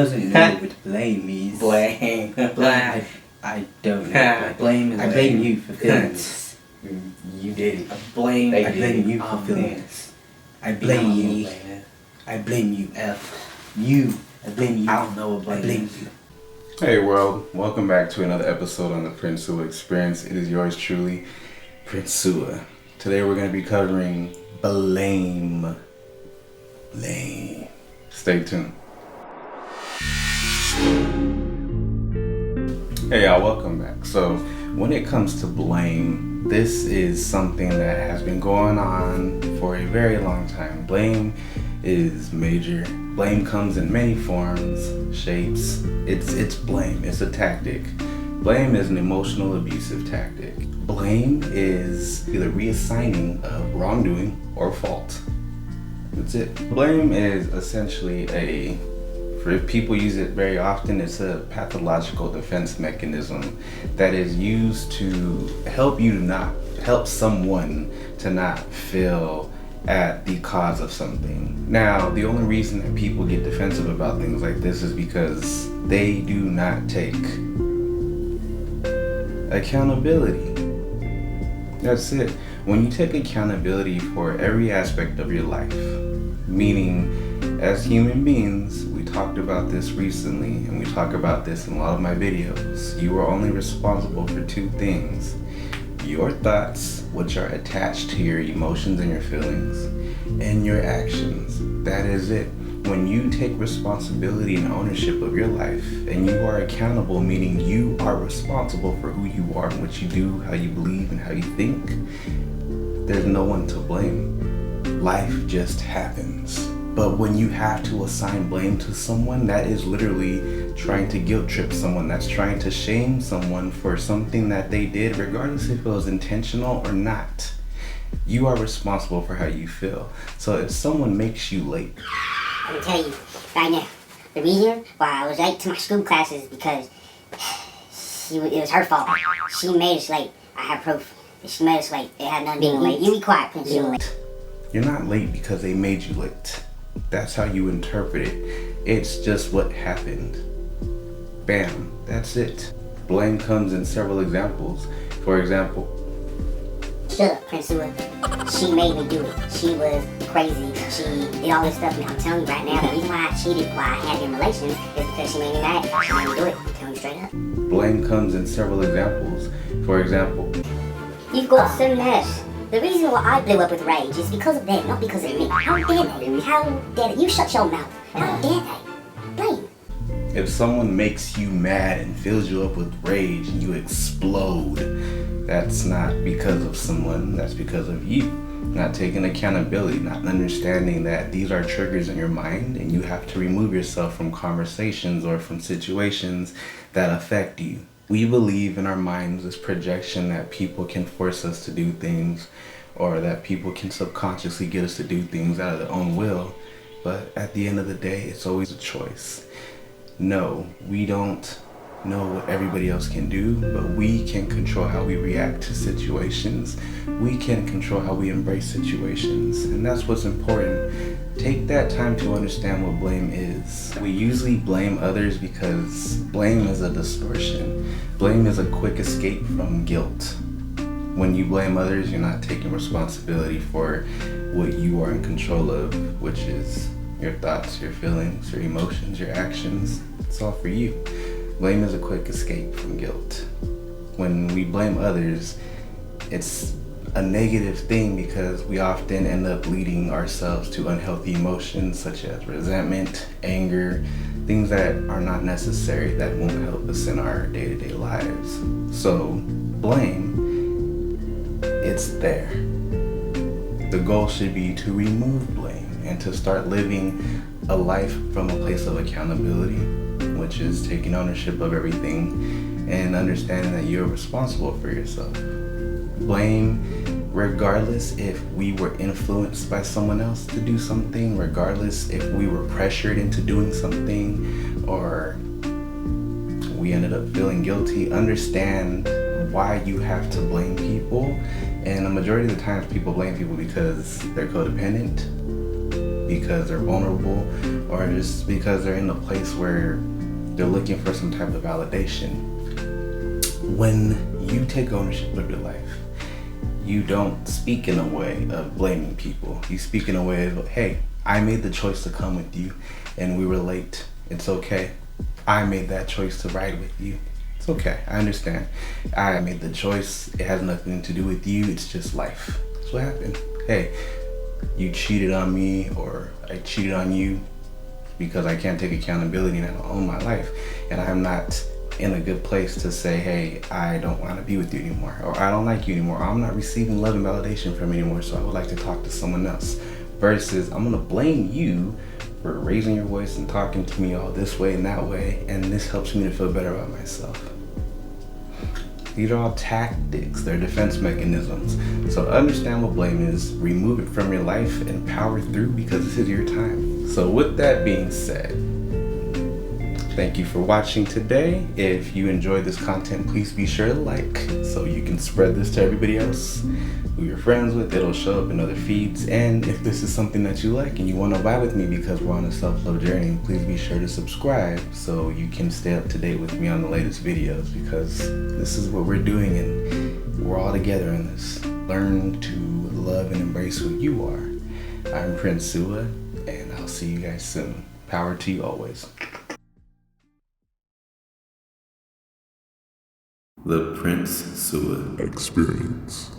Doesn't know what blame means. Blame. I don't know. Blame is I blame you for feelings. You did it. I blame you for feelings. I blame you. I blame you, F. You. I blame you. I don't know what blame I blame is. you. Hey world, welcome back to another episode on the Prince Sua Experience. It is yours truly, Prince Sua. Today we're going to be covering blame. Stay tuned. Hey y'all, welcome back. So when it comes to blame, this is something that has been going on for a very long time. Blame is major. Blame comes in many forms, shapes. It's blame. It's a tactic. Blame is an emotional abusive tactic. Blame is either reassigning of wrongdoing or fault. That's it. Blame is essentially for people use it very often, it's a pathological defense mechanism that is used to help someone to not feel at the cause of something. Now, the only reason that people get defensive about things like this is because they do not take accountability. That's it. When you take accountability for every aspect of your life, meaning as human beings, we talked about this recently and we talk about this in a lot of my videos, you are only responsible for two things: your thoughts, which are attached to your emotions and your feelings, and your actions. That is it. When you take responsibility and ownership of your life and you are accountable, meaning you are responsible for who you are and what you do, how you believe and how you think, there's no one to blame. Life just happens. But when you have to assign blame to someone, that is literally trying to guilt trip someone. That's trying to shame someone for something that they did, regardless if it was intentional or not. You are responsible for how you feel. So if someone makes you late, I'm gonna tell you right now, the reason why I was late to my school class is because it was her fault. She made us late. I have proof that she made us late. It had nothing to do with late. You be quiet, Prince. You're not late because they made you late. That's how you interpret it. It's just what happened. Bam, that's it. Blame comes in several examples. For example, shut up, Prince Sua. She made me do it. She was crazy. She did all this stuff. And I'm telling you right now, the reason why I cheated, why I had in relations, is because she made me mad. She made me do it. I'm telling you straight up. Blame comes in several examples. For example, You've got some mess. The reason why I blew up with rage is because of them, not because of me. How dare they? How dare they? You shut your mouth. How dare they? Blame. if someone makes you mad and fills you up with rage and you explode, that's not because of someone, that's because of you. Not taking accountability, not understanding that these are triggers in your mind and you have to remove yourself from conversations or from situations that affect you. We believe in our minds this projection that people can force us to do things or that people can subconsciously get us to do things out of their own will. But at the end of the day, it's always a choice. No, we don't know what everybody else can do, but we can control how we react to situations. We can control how we embrace situations, and that's what's important. Take that time to understand what blame is. We usually blame others because blame is a distortion. Blame is a quick escape from guilt. When you blame others, you're not taking responsibility for what you are in control of, which is your thoughts, your feelings, your emotions, your actions. It's all for you. Blame is a quick escape from guilt. When we blame others, it's a negative thing because we often end up leading ourselves to unhealthy emotions such as resentment, anger, things that are not necessary, that won't help us in our day-to-day lives. So, blame, it's there. The goal should be to remove blame and to start living a life from a place of accountability, which is taking ownership of everything and understanding that you're responsible for yourself. Blame, regardless if we were influenced by someone else to do something, regardless if we were pressured into doing something or we ended up feeling guilty, understand why you have to blame people. And the majority of the times people blame people because they're codependent, because they're vulnerable or just because they're in a place where they're looking for some type of validation. When you take ownership of your life, you don't speak in a way of blaming people. You speak in a way of, hey, I made the choice to come with you and we were late. It's okay. I made that choice to ride with you. It's okay. I understand. I made the choice. It has nothing to do with you. It's just life. That's what happened. Hey, you cheated on me or I cheated on you because I can't take accountability and I don't own my life. And I'm not in a good place to say, hey, I don't want to be with you anymore, or I don't like you anymore, or I'm not receiving love and validation from you anymore, so I would like to talk to someone else. Versus I'm gonna blame you for raising your voice and talking to me all this way and that way, and this helps me to feel better about myself. These are all tactics, they're defense mechanisms. So understand what blame is, remove it from your life, and power through, because this is your time. So with that being said, thank you for watching today. If you enjoyed this content, please be sure to like so you can spread this to everybody else who you're friends with. It'll show up in other feeds. And if this is something that you like and you want to vibe with me because we're on a self-love journey, please be sure to subscribe so you can stay up to date with me on the latest videos, because this is what we're doing and we're all together in this. Learn to love and embrace who you are. I'm Prince Sua, and I'll see you guys soon. Power to you always. The Prince Sua Experience.